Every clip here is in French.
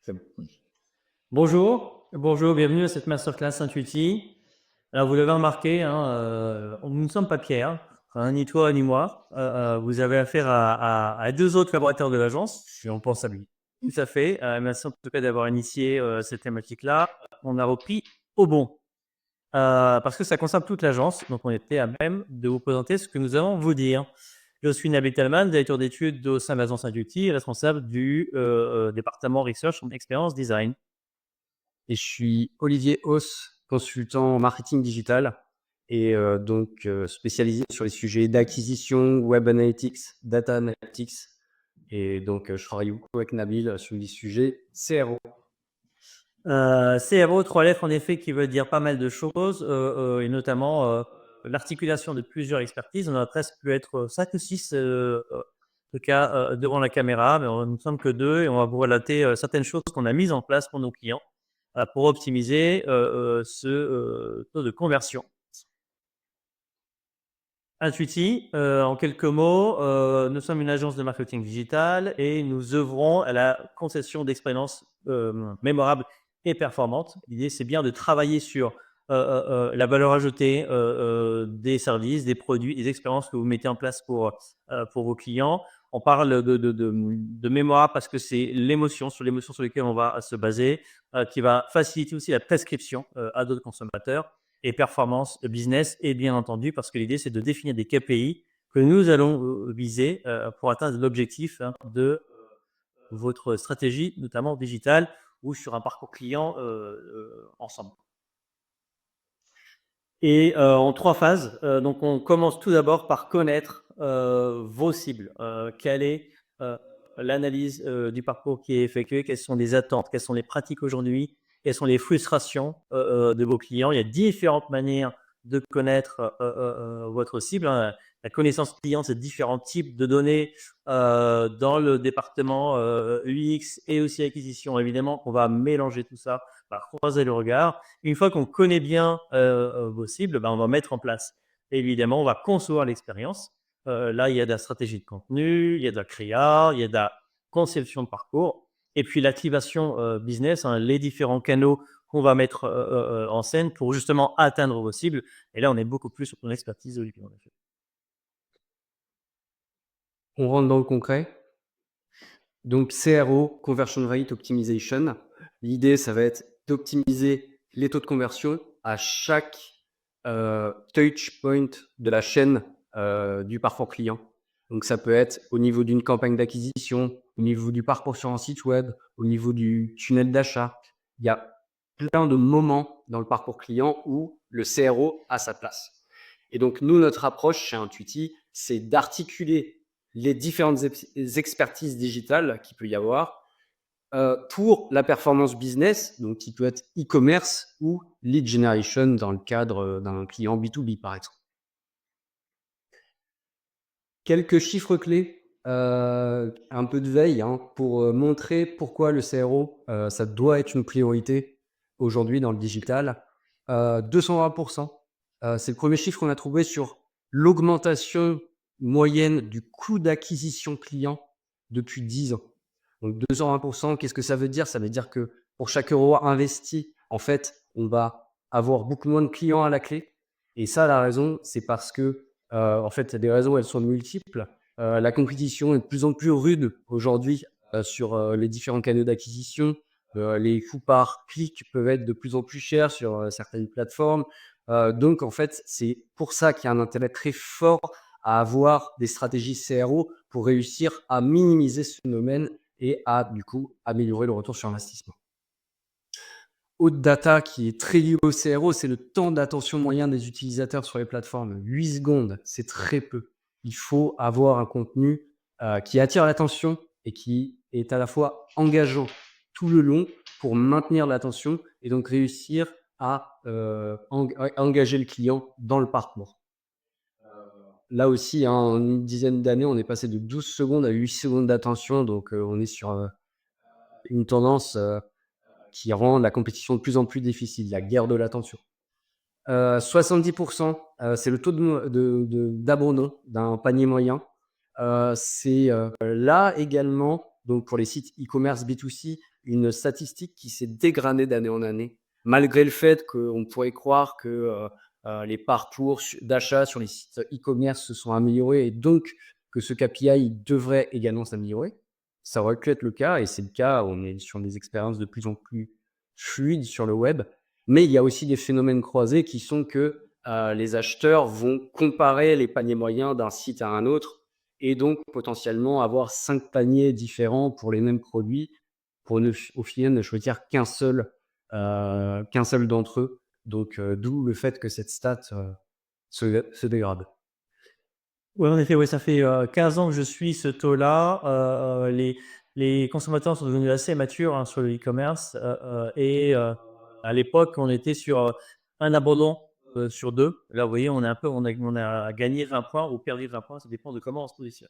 C'est bon. Bonjour, bonjour, bienvenue à cette masterclass Intuiti. Alors, vous l'avez remarqué, hein, nous ne sommes pas Pierre, hein, ni toi ni moi. Vous avez affaire à deux autres collaborateurs de l'agence, et on pense à lui. Tout à fait. Merci en tout cas d'avoir initié cette thématique-là. On a repris au bon, parce que ça concerne toute l'agence, donc on était à même de vous présenter ce que nous allons vous dire. Je suis Nabil Talman, directeur d'études au sein de l'agence Intuiti, responsable du département Research and Experience Design. Et je suis Olivier Hauss, consultant en marketing digital et spécialisé sur les sujets d'acquisition, web analytics, data analytics. Et donc, je travaille beaucoup avec Nabil sur les sujets CRO. CRO, 3 lettres en effet qui veut dire pas mal de choses, et notamment l'articulation de plusieurs expertises. On a presque pu être 5 ou 6 en tout cas devant la caméra, mais nous ne sommes que 2 et on va vous relater certaines choses qu'on a mises en place pour nos clients pour optimiser ce taux de conversion. Intuiti, en quelques mots, nous sommes une agence de marketing digital et nous œuvrons à la concession d'expériences mémorables et performantes. L'idée, c'est bien de travailler sur la valeur ajoutée des services, des produits, des expériences que vous mettez en place pour vos clients. On parle de mémorable parce que c'est l'émotion sur laquelle on va se baser, qui va faciliter aussi la prescription à d'autres consommateurs et performance business et bien entendu parce que l'idée c'est de définir des KPI que nous allons viser pour atteindre l'objectif de votre stratégie, notamment digitale ou sur un parcours client ensemble. Et en 3 phases, donc on commence tout d'abord par connaître vos cibles. Quelle est l'analyse du parcours qui est effectué? Quelles sont les attentes? Quelles sont les pratiques aujourd'hui? Quelles sont les frustrations de vos clients? Il y a différentes manières de connaître votre cible, hein. La connaissance client, c'est différents types de données dans le département UX et aussi acquisition. Évidemment, on va mélanger tout ça, on va croiser le regard. Une fois qu'on connaît bien vos cibles, on va mettre en place. Évidemment, on va concevoir l'expérience. Là, il y a de la stratégie de contenu, il y a de la créa, il y a de la conception de parcours. Et puis l'activation business, hein, les différents canaux qu'on va mettre en scène pour justement atteindre vos cibles. Et là, on est beaucoup plus sur ton expertise, Olivier, en effet. On rentre dans le concret. Donc, CRO, Conversion Rate Optimization. L'idée, ça va être d'optimiser les taux de conversion à chaque touch point de la chaîne du parcours client. Donc, ça peut être au niveau d'une campagne d'acquisition, au niveau du parcours sur un site web, au niveau du tunnel d'achat. Il y a plein de moments dans le parcours client où le CRO a sa place. Et donc, nous, notre approche chez Intuiti, c'est d'articuler les différentes expertises digitales qu'il peut y avoir pour la performance business, donc qui peut être e-commerce ou lead generation dans le cadre d'un client B2B, par exemple. Quelques chiffres clés, un peu de veille pour montrer pourquoi le CRO, ça doit être une priorité aujourd'hui dans le digital. 220%, c'est le premier chiffre qu'on a trouvé sur l'augmentation moyenne du coût d'acquisition client depuis 10 ans. Donc 220%, qu'est-ce que ça veut dire? Ça veut dire que pour chaque euro investi, en fait, on va avoir beaucoup moins de clients à la clé. Et ça, la raison, c'est parce que en fait, les raisons, elles sont multiples. La compétition est de plus en plus rude aujourd'hui sur les différents canaux d'acquisition. Les coûts par clic peuvent être de plus en plus chers sur certaines plateformes. Donc, en fait, c'est pour ça qu'il y a un intérêt très fort à avoir des stratégies CRO pour réussir à minimiser ce phénomène et à, du coup, améliorer le retour sur investissement. Autre data qui est très liée au CRO, c'est le temps d'attention moyen des utilisateurs sur les plateformes. 8 secondes, c'est très peu. Il faut avoir un contenu qui attire l'attention et qui est à la fois engageant tout le long pour maintenir l'attention et donc réussir à engager le client dans le parcours. Là aussi, en une dizaine d'années, on est passé de 12 secondes à 8 secondes d'attention. Donc, on est sur une tendance qui rend la compétition de plus en plus difficile, la guerre de l'attention. 70%, c'est le taux d'abandon d'un panier moyen. C'est là également donc pour les sites e-commerce B2C, une statistique qui s'est dégradée d'année en année, malgré le fait qu'on pourrait croire que les parcours d'achat sur les sites e-commerce se sont améliorés et donc que ce KPI devrait également s'améliorer. Ça aurait pu être le cas et c'est le cas. On est sur des expériences de plus en plus fluides sur le web. Mais il y a aussi des phénomènes croisés qui sont que les acheteurs vont comparer les paniers moyens d'un site à un autre et donc potentiellement avoir 5 paniers différents pour les mêmes produits pour au final ne choisir qu'un seul d'entre eux. Donc d'où le fait que cette stat se dégrade. Oui, en effet, ouais, ça fait 15 ans que je suis ce taux-là. Les consommateurs sont devenus assez matures sur le e-commerce. À l'époque, on était sur un abandon sur deux. Là, vous voyez, on a gagné 20 points ou perdu 20 points. Ça dépend de comment on se positionne.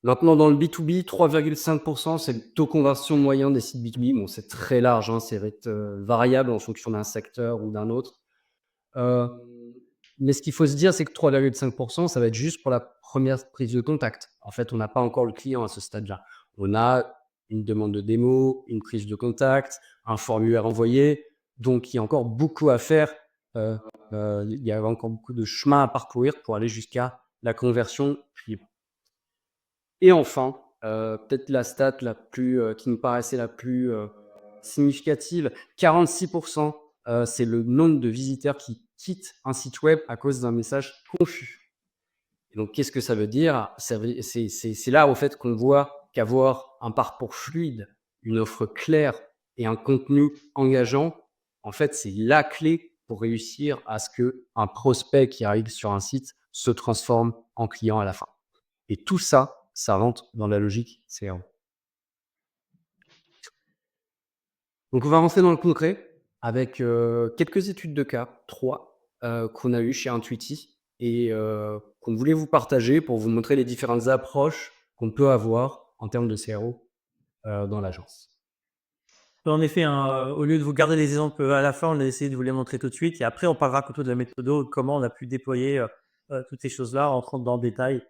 Maintenant, dans le B2B, 3,5%, c'est le taux conversion moyen des sites B2B. Bon, c'est très large, hein, c'est variable en fonction d'un secteur ou d'un autre. Mais ce qu'il faut se dire, c'est que 3,5%, ça va être juste pour la première prise de contact. En fait, on n'a pas encore le client à ce stade-là. On a une demande de démo, une prise de contact, un formulaire envoyé. Donc, il y a encore beaucoup à faire. Il y a encore beaucoup de chemin à parcourir pour aller jusqu'à la conversion. Et enfin, peut-être la stat qui me paraissait la plus significative, 46%, c'est le nombre de visiteurs qui quittent un site web à cause d'un message confus. Et donc, qu'est-ce que ça veut dire? C'est là, au fait, qu'on voit qu'avoir un parcours fluide, une offre claire et un contenu engageant, en fait, c'est la clé pour réussir à ce qu'un prospect qui arrive sur un site se transforme en client à la fin. Et tout ça, ça rentre dans la logique CRO. Donc, on va rentrer dans le concret avec quelques études de cas, 3, qu'on a eues chez Intuiti et qu'on voulait vous partager pour vous montrer les différentes approches qu'on peut avoir en termes de CRO dans l'agence. En effet, au lieu de vous garder les exemples à la fin, on a essayé de vous les montrer tout de suite. Et après, on parlera plutôt de la méthode, comment on a pu déployer toutes ces choses-là, en rentrant dans le détail,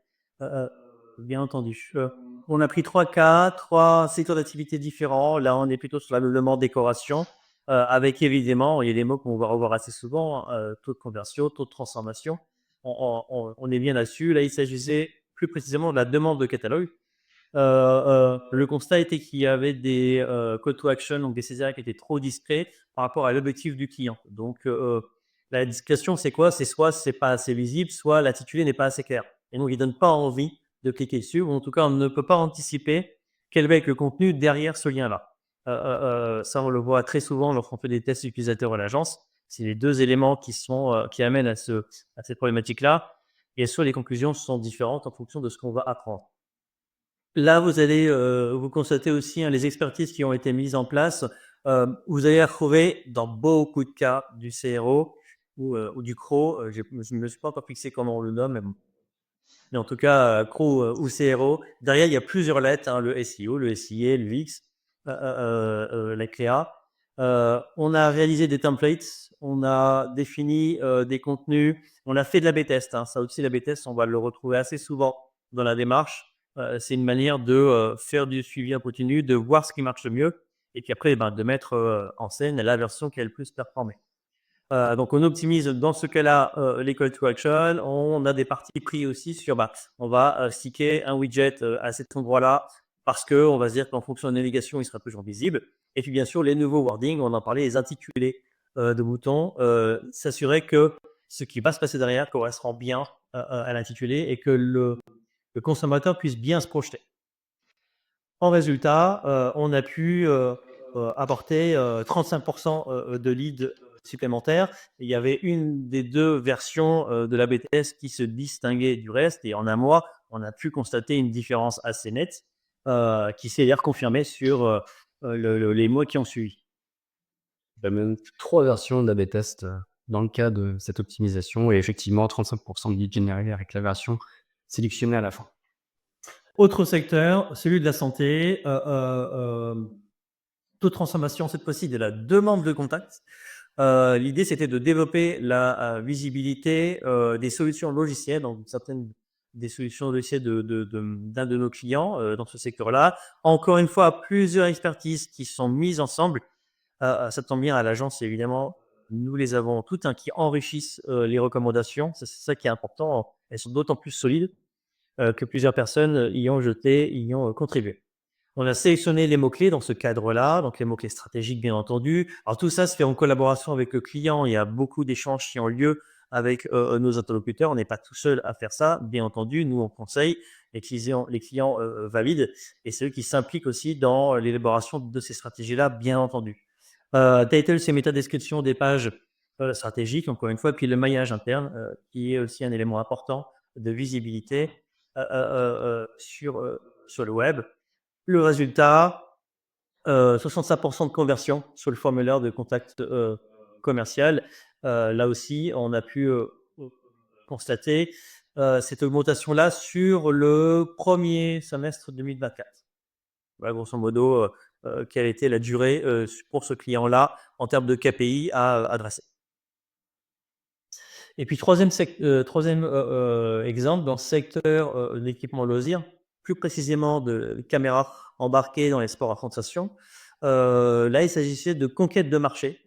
bien entendu. On a pris 3 cas, 3 secteurs d'activité différents. Là, on est plutôt sur l'ameublement, décoration, avec évidemment, il y a des mots qu'on va revoir assez souvent, taux de conversion, taux de transformation. On est bien là-dessus. Là, il s'agissait plus précisément de la demande de catalogue. Le constat était qu'il y avait des call to action, donc des CTA qui étaient trop discrets par rapport à l'objectif du client. Donc, la discrétion, c'est quoi? C'est soit c'est pas assez visible, soit l'intitulé n'est pas assez clair. Et donc, il donne pas envie de cliquer dessus, ou en tout cas, on ne peut pas anticiper quel va être le contenu derrière ce lien-là. Ça, on le voit très souvent lorsqu'on fait des tests utilisateurs à l'agence. C'est les deux éléments qui amènent à cette problématique-là. Et soit les conclusions sont différentes en fonction de ce qu'on va apprendre. Là, vous allez vous constatez aussi les expertises qui ont été mises en place. Vous allez retrouver dans beaucoup de cas du CRO ou du CRO. Je ne me suis pas encore fixé comment on le nomme, mais en tout cas, CRO ou CRO. Derrière, il y a plusieurs lettres, le SEO, le SIA, l'UX, la CREA. On a réalisé des templates, on a défini des contenus, on a fait de l'A/B test. Ça aussi, l'A/B test, on va le retrouver assez souvent dans la démarche. C'est une manière de faire du suivi en continu, de voir ce qui marche le mieux et puis après, de mettre en scène la version qui a le plus performé. Donc, on optimise dans ce cas-là les call to action. On a des parties pris aussi sur, on va sticker un widget à cet endroit-là parce qu'on va se dire qu'en fonction de la navigation, il sera toujours visible. Et puis, bien sûr, les nouveaux wordings, on en parlait, les intitulés de boutons, s'assurer que ce qui va se passer derrière correspond bien à l'intitulé et que le consommateur puisse bien se projeter. En résultat, on a pu apporter 35% de leads supplémentaires. Il y avait une des deux versions de l'A/B test qui se distinguait du reste. Et en un mois, on a pu constater une différence assez nette qui s'est d'ailleurs confirmée sur les mois qui ont suivi. Il y a même 3 versions d'A/B test dans le cas de cette optimisation et effectivement 35% de leads générés avec la version sélectionnée à la fin. Autre secteur, celui de la santé. Taux de transformation, cette fois-ci, de la demande de contact. L'idée, c'était de développer la visibilité des solutions logicielles dans certaines des solutions logicielles d'un de nos clients dans ce secteur-là. Encore une fois, plusieurs expertises qui sont mises ensemble. Ça tombe bien, à l'agence, évidemment, nous les avons toutes hein, qui enrichissent les recommandations. C'est ça qui est important. Elles sont d'autant plus solides que plusieurs personnes y ont contribué. On a sélectionné les mots-clés dans ce cadre-là, donc les mots-clés stratégiques, bien entendu. Alors, tout ça se fait en collaboration avec le client. Il y a beaucoup d'échanges qui ont lieu avec nos interlocuteurs. On n'est pas tout seul à faire ça, bien entendu. Nous, on conseille, les clients valident et c'est eux qui s'impliquent aussi dans l'élaboration de ces stratégies-là, bien entendu. Title, c'est métadescription des pages stratégiques, encore une fois, puis le maillage interne, qui est aussi un élément important de visibilité sur le web. Le résultat, 65% de conversion sur le formulaire de contact commercial. Là aussi, on a pu constater cette augmentation-là sur le premier semestre 2024. Voilà, grosso modo, quelle était la durée pour ce client-là en termes de KPI à adresser. Et puis troisième exemple, dans le secteur d'équipement loisirs, plus précisément de caméras embarquées dans les sports à sensation. Là, il s'agissait de conquête de marché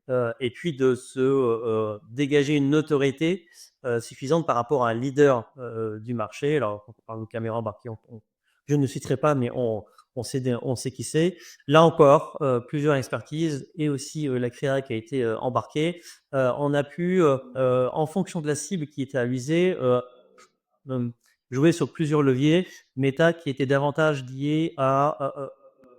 et puis de se dégager une notoriété suffisante par rapport à un leader du marché. Alors, quand on parle de caméras embarquées, je ne citerai pas, mais on sait qui c'est. Là encore, plusieurs expertises et aussi la créa qui a été embarquée. On a pu, en fonction de la cible qui était à viser, jouer sur plusieurs leviers. Meta qui était davantage lié à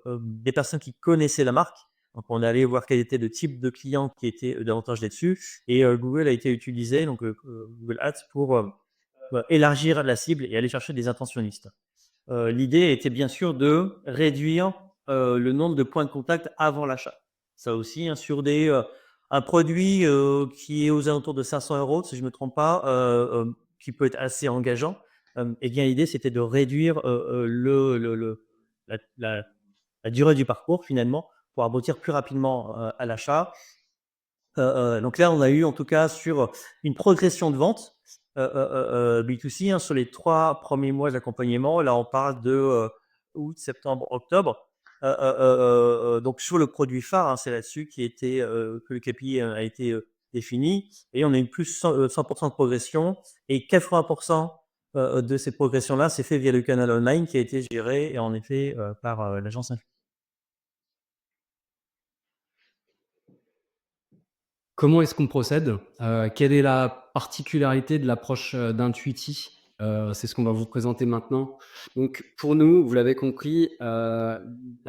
des personnes qui connaissaient la marque. Donc, on allait voir quel était le type de client qui était davantage là-dessus. Et Google a été utilisé, donc Google Ads, pour élargir la cible et aller chercher des intentionnistes. L'idée était bien sûr de réduire le nombre de points de contact avant l'achat. Ça aussi, hein, sur un produit qui est aux alentours de 500 €, si je ne me trompe pas, qui peut être assez engageant. Eh bien, l'idée, c'était de réduire la, la- la durée du parcours finalement pour aboutir plus rapidement à l'achat. Donc là, on a eu en tout cas sur une progression de vente B2C hein, sur les 3 premiers mois d'accompagnement. Là, on parle de août, septembre, octobre. Donc sur le produit phare, hein, c'est là-dessus que le KPI a été défini. Et on a eu plus 100% de progression et 80% de cette progression-là s'est fait via le canal online qui a été géré et en effet par l'agence. Comment est-ce qu'on procède? Quelle est la particularité de l'approche, d'Intuiti? C'est ce qu'on va vous présenter maintenant. Donc pour nous, vous l'avez compris, la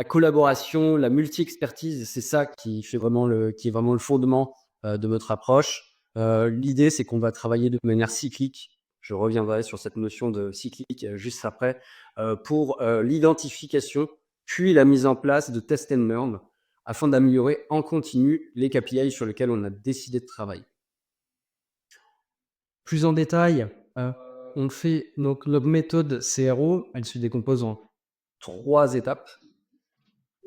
collaboration, la multi-expertise, c'est ça qui est vraiment le fondement, de notre approche. L'idée, c'est qu'on va travailler de manière cyclique. Je reviendrai sur cette notion de cyclique, juste après, pour, l'identification, puis la mise en place de test and learn afin d'améliorer en continu les KPI sur lesquels on a décidé de travailler. Plus en détail, on fait donc notre méthode CRO, elle se décompose en 3 étapes.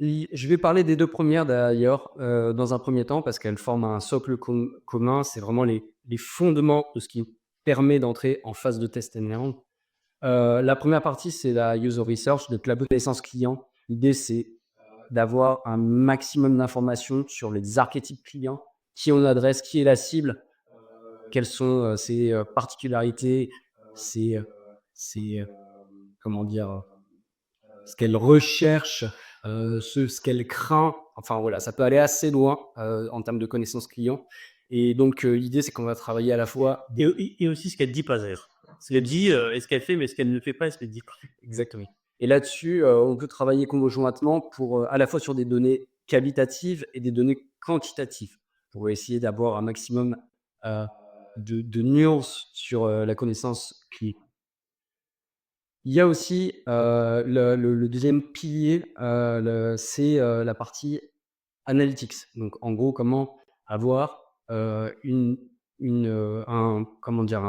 Je vais parler des 2 premières d'ailleurs, dans un premier temps parce qu'elles forment un socle commun. C'est vraiment les fondements de ce qui permet d'entrer en phase de test and learn. La première partie, c'est la user research, donc la connaissance client. L'idée, c'est d'avoir un maximum d'informations sur les archétypes clients, qui on adresse, qui est la cible, quelles sont ses particularités, ses, comment dire, ce qu'elle recherche, ce qu'elle craint. Enfin voilà, ça peut aller assez loin en termes de connaissances clients. Et donc l'idée, c'est qu'on va travailler à la fois. Et aussi ce qu'elle dit pas d'ailleurs. Ce qu'elle dit et ce qu'elle fait, mais ce qu'elle ne fait pas et ce qu'elle dit pas. Exactement. Et là-dessus, on peut travailler conjointement pour, à la fois sur des données qualitatives et des données quantitatives, pour essayer d'avoir un maximum, heu, de nuances sur, la connaissance client. Il y a aussi, le 2e pilier, la partie analytics. Donc en gros, comment avoir, un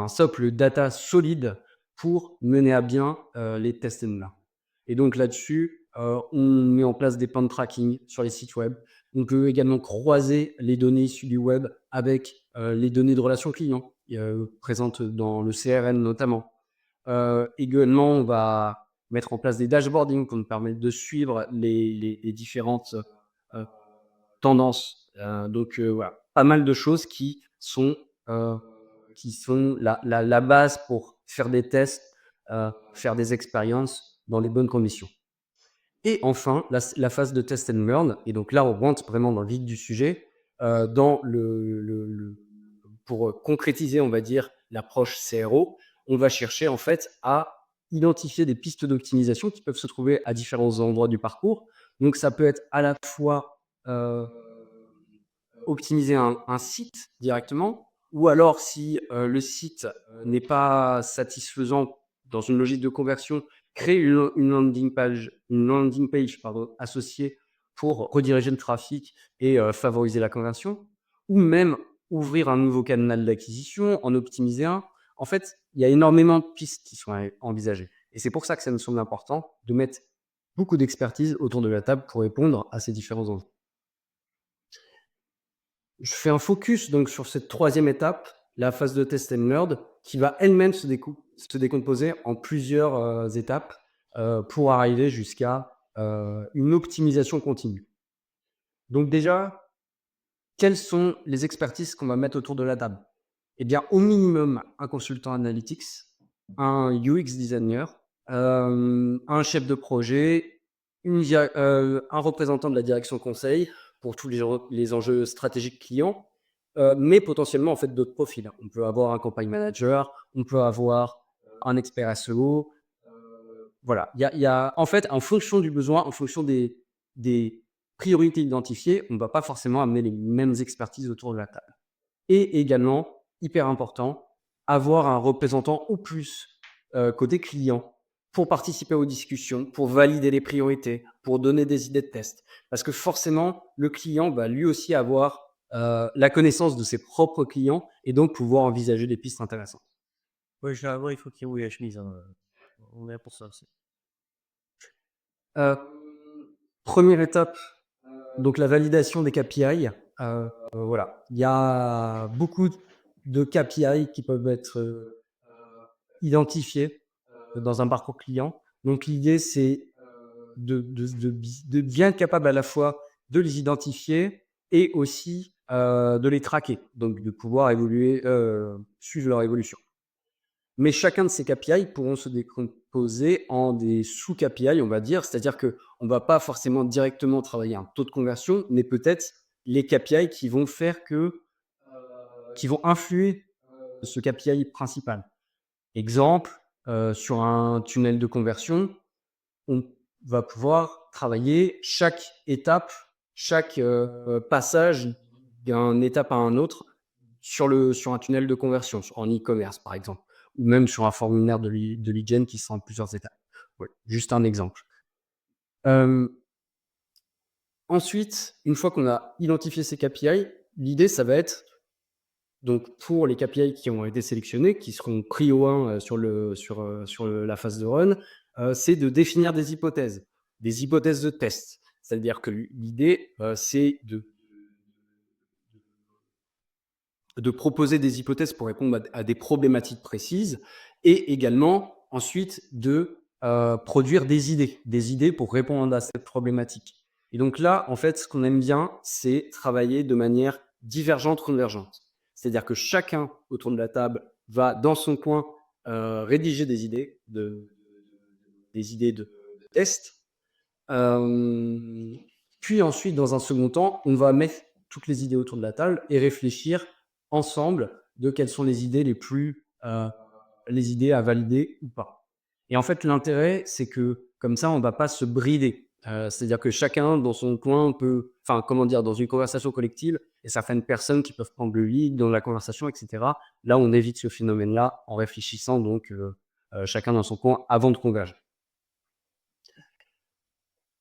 socle data solide pour mener à bien, les tests and learn. Et donc là-dessus, on met en place des plans de tracking sur les sites web. On peut également croiser les données issues du web avec, les données de relations clients, présentes dans le CRM notamment. Également, on va mettre en place des dashboarding pour nous permettre de suivre les différentes tendances. Donc voilà, pas mal de choses euh, qui sont la base pour faire des tests, faire des expériences dans les bonnes conditions. Et enfin, la phase de test and learn. Et donc là, on rentre vraiment dans le vif du sujet, dans pour concrétiser, on va dire, l'approche CRO. On va chercher en fait à identifier des pistes d'optimisation qui peuvent se trouver à différents endroits du parcours. Donc ça peut être à la fois optimiser un site directement, ou alors si le site n'est pas satisfaisant dans une logique de conversion, créer une landing page associée pour rediriger le trafic et favoriser la conversion, ou même ouvrir un nouveau canal d'acquisition, en optimiser un. En fait, il y a énormément de pistes qui sont envisagées. Et c'est pour ça que ça nous semble important de mettre beaucoup d'expertise autour de la table pour répondre à ces différents enjeux. Je fais un focus donc sur cette troisième étape, la phase de test and learn, qui va elle-même se décomposer en plusieurs étapes pour arriver jusqu'à une optimisation continue. Donc déjà, quelles sont les expertises qu'on va mettre autour de la table? Eh bien, au minimum, un consultant analytics, un UX designer, un chef de projet, un représentant de la direction conseil pour tous les enjeux stratégiques clients, mais potentiellement en fait d'autres profils. On peut avoir un campagne manager, on peut avoir un expert SEO. Voilà, il y a en fait en fonction du besoin, en fonction des priorités identifiées, on ne va pas forcément amener les mêmes expertises autour de la table. Et également, hyper important, avoir un représentant ou plus côté client pour participer aux discussions, pour valider les priorités, pour donner des idées de test. Parce que forcément, le client va lui aussi avoir la connaissance de ses propres clients et donc pouvoir envisager des pistes intéressantes. Oui, généralement, il faut qu'il rouille la chemise, hein. On est là pour ça aussi. Première étape, donc la validation des KPI. Voilà, il y a beaucoup de KPI qui peuvent être identifiés dans un parcours client. Donc l'idée, c'est de bien être capable à la fois de les identifier et aussi de les traquer, donc de pouvoir suivre leur évolution. Mais chacun de ces KPI pourront se décomposer en des sous-KPI, on va dire, c'est-à-dire qu'on ne va pas forcément directement travailler un taux de conversion, mais peut-être les KPI qui vont qui vont influer ce KPI principal. Exemple, sur un tunnel de conversion, on va pouvoir travailler chaque étape, chaque passage d'une étape à un autre sur un tunnel de conversion, en e-commerce par exemple, ou même sur un formulaire de lead gen qui sera en plusieurs étapes. Ouais, juste un exemple. Ensuite, une fois qu'on a identifié ces KPI, l'idée, ça va être, donc pour les KPI qui ont été sélectionnés, qui seront prio 1 sur la phase de run, c'est de définir des hypothèses de test. C'est-à-dire que l'idée, c'est de proposer des hypothèses pour répondre à des problématiques précises et également ensuite de produire des idées pour répondre à cette problématique. Et donc là, en fait, ce qu'on aime bien, c'est travailler de manière divergente, convergente. C'est-à-dire que chacun autour de la table va dans son coin rédiger des idées de test. Puis ensuite, dans un second temps, on va mettre toutes les idées autour de la table et réfléchir ensemble de quelles sont les idées les idées à valider ou pas. Et en fait, l'intérêt, c'est que comme ça, on ne va pas se brider. C'est-à-dire que chacun dans son coin peut, enfin, comment dire, dans une conversation collective, et certaines personnes qui peuvent prendre le lead dans la conversation, etc. Là, on évite ce phénomène-là en réfléchissant donc chacun dans son coin avant de converger.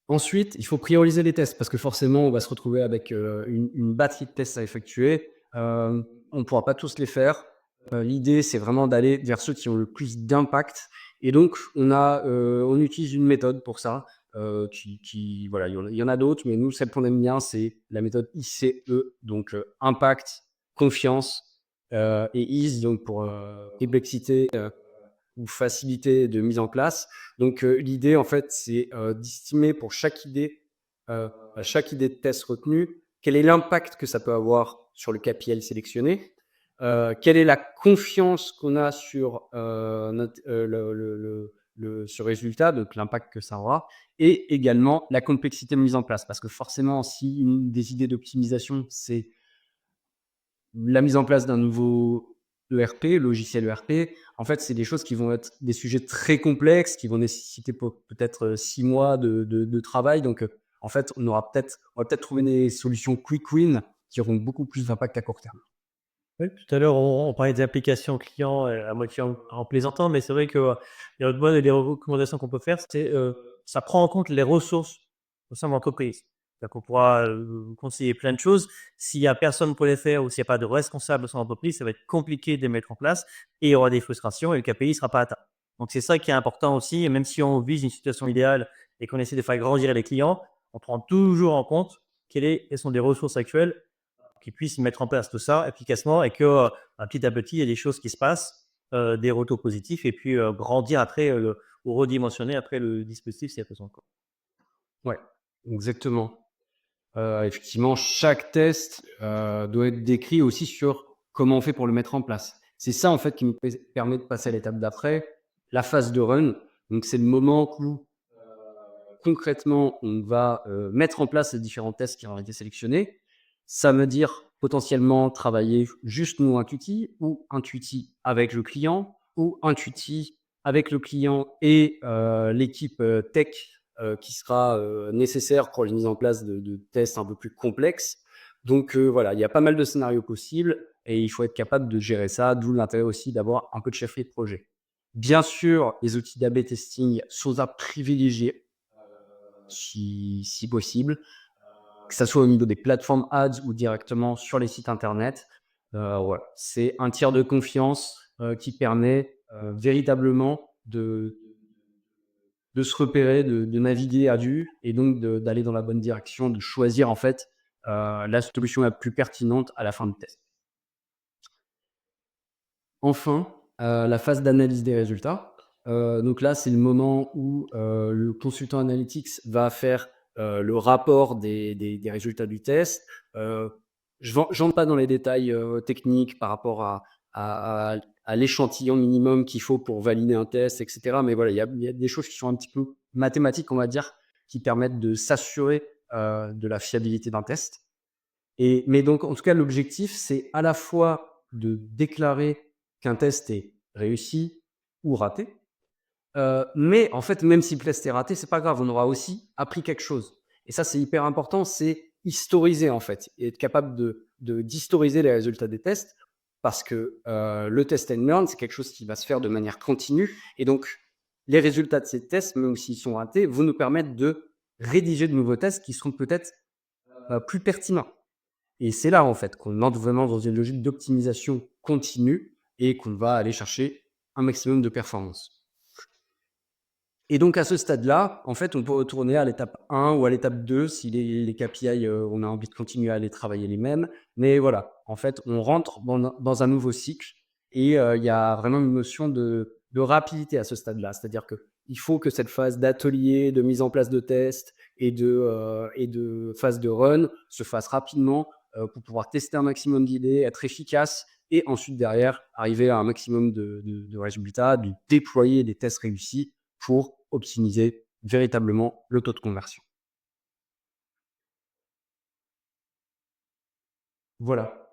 Ensuite, il faut prioriser les tests parce que forcément, on va se retrouver avec une batterie de tests à effectuer. On ne pourra pas tous les faire. L'idée, c'est vraiment d'aller vers ceux qui ont le plus d'impact. Et donc, on utilise une méthode pour ça. Voilà, il y en a d'autres, mais nous, celle qu'on aime bien, c'est la méthode ICE, donc impact, confiance et ease, donc pour complexité, ou facilité de mise en place. Donc, l'idée, en fait, c'est d'estimer pour chaque idée de test retenue, quel est l'impact que ça peut avoir sur le KPI sélectionné, quelle est la confiance qu'on a sur ce résultat, donc l'impact que ça aura, et également la complexité de mise en place. Parce que forcément, si une des idées d'optimisation, c'est la mise en place d'un nouveau ERP, logiciel ERP, en fait, c'est des choses qui vont être des sujets très complexes, qui vont nécessiter peut-être 6 mois de travail. Donc, en fait, on va peut-être trouver des solutions quick win qui auront beaucoup plus d'impact à court terme. Oui, tout à l'heure, on parlait des applications clients, à moitié en plaisantant, mais c'est vrai que, il y a autre mode et les recommandations qu'on peut faire, c'est, ça prend en compte les ressources au sein de l'entreprise. C'est-à-dire qu'on pourra, conseiller plein de choses. S'il y a personne pour les faire ou s'il y a pas de responsable au sein de l'entreprise, ça va être compliqué de les mettre en place et il y aura des frustrations et le KPI ne sera pas atteint. Donc c'est ça qui est important aussi et même si on vise une situation idéale et qu'on essaie de faire grandir les clients, on prend toujours en compte quelles sont les ressources actuelles qui puissent mettre en place tout ça efficacement et que petit à petit, il y a des choses qui se passent, des retours positifs et puis grandir après ou redimensionner après le dispositif s'il y a besoin. Quoi. Ouais, exactement. Effectivement, chaque test doit être décrit aussi sur comment on fait pour le mettre en place. C'est ça, en fait, qui nous permet de passer à l'étape d'après, la phase de run. Donc, c'est le moment où concrètement, on va mettre en place les différents tests qui ont été sélectionnés. Ça veut dire potentiellement travailler juste nous intuitif ou intuitif avec le client ou intuitif avec le client et l'équipe tech qui sera nécessaire pour la mise en place de tests un peu plus complexes. Donc voilà, il y a pas mal de scénarios possibles et il faut être capable de gérer ça, d'où l'intérêt aussi d'avoir un peu de chefferie de projet. Bien sûr, les outils d'A/B testing sont à privilégier si possible, que ça soit au niveau des plateformes ads ou directement sur les sites internet. Voilà, c'est un tiers de confiance qui permet véritablement de se repérer, de naviguer à vue et donc d'aller dans la bonne direction, de choisir en fait la solution la plus pertinente à la fin de test. Enfin, la phase d'analyse des résultats. Donc là, c'est le moment où le consultant analytics va faire le rapport des résultats du test. Je n'entre pas dans les détails techniques par rapport à l'échantillon minimum qu'il faut pour valider un test, etc. Mais voilà, il y a des choses qui sont un petit peu mathématiques, on va dire, qui permettent de s'assurer de la fiabilité d'un test. Mais donc, en tout cas, l'objectif, c'est à la fois de déclarer qu'un test est réussi ou raté. Mais en fait, même si le test est raté, c'est pas grave, on aura aussi appris quelque chose. Et ça, c'est hyper important, c'est historiser en fait, et être capable d'historiser les résultats des tests, parce que le test and learn, c'est quelque chose qui va se faire de manière continue. Et donc, les résultats de ces tests, même s'ils sont ratés, vont nous permettre de rédiger de nouveaux tests qui seront peut-être plus pertinents. Et c'est là, en fait, qu'on entre vraiment dans une logique d'optimisation continue et qu'on va aller chercher un maximum de performance. Et donc, à ce stade-là, en fait, on peut retourner à l'étape 1 ou à l'étape 2 si les KPI, on a envie de continuer à les travailler les mêmes. Mais voilà, en fait, on rentre dans un nouveau cycle et il y a vraiment une notion de rapidité à ce stade-là. C'est-à-dire qu'il faut que cette phase d'atelier, de mise en place de tests et de phase de run se fasse rapidement pour pouvoir tester un maximum d'idées, être efficace et ensuite derrière arriver à un maximum de résultats, de déployer des tests réussis pour optimiser véritablement le taux de conversion. Voilà.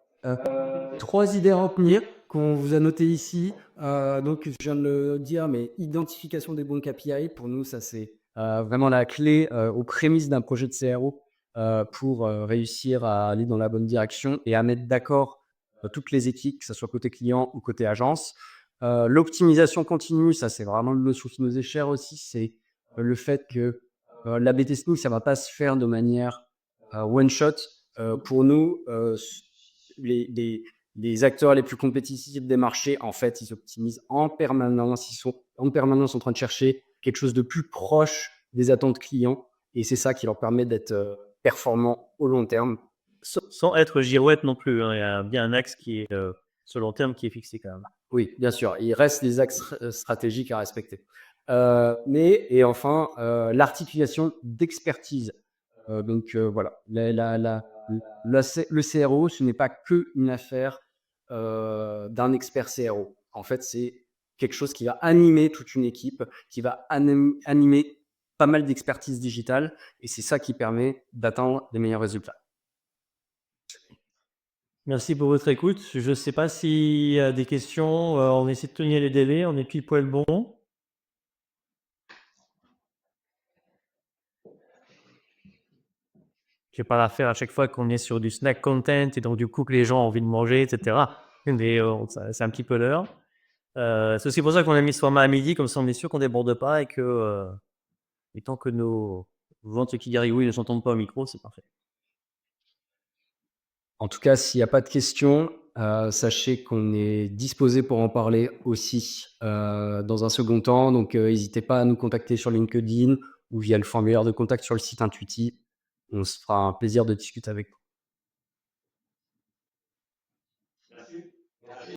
3 idées à retenir qu'on vous a notées ici. Donc je viens de le dire, mais identification des bons KPI, pour nous, ça c'est vraiment la clé aux prémices d'un projet de CRO pour réussir à aller dans la bonne direction et à mettre d'accord toutes les équipes, que ce soit côté client ou côté agence. L'optimisation continue, ça c'est vraiment une notion qui nous est chère aussi, c'est le fait que l'A/B testing, ça ne va pas se faire de manière one shot. Pour nous, les acteurs les plus compétitifs des marchés, en fait, ils optimisent en permanence. Ils sont en permanence en train de chercher quelque chose de plus proche des attentes clients. Et c'est ça qui leur permet d'être performants au long terme. Sans être girouette non plus. Hein. Il y a bien un axe qui est sur le long terme qui est fixé quand même. Oui, bien sûr, il reste des axes stratégiques à respecter. Et enfin, l'articulation d'expertise. Voilà, le CRO, ce n'est pas qu'une affaire d'un expert CRO. En fait, c'est quelque chose qui va animer toute une équipe, qui va animer pas mal d'expertise digitale, et c'est ça qui permet d'atteindre les meilleurs résultats. Merci pour votre écoute. Je ne sais pas s'il y a des questions. On essaie de tenir les délais. On est pile poil bon. J'ai pas l'affaire à chaque fois qu'on est sur du snack content et donc du coup que les gens ont envie de manger, etc. Mais c'est un petit peu l'heure. C'est aussi pour ça qu'on a mis ce format à midi, comme ça on est sûr qu'on déborde pas et tant que nos ventes qui garigouillent ne s'entendent pas au micro, c'est parfait. En tout cas, s'il n'y a pas de questions, sachez qu'on est disposé pour en parler aussi dans un second temps. Donc, n'hésitez pas à nous contacter sur LinkedIn ou via le formulaire de contact sur le site Intuiti. On se fera un plaisir de discuter avec vous.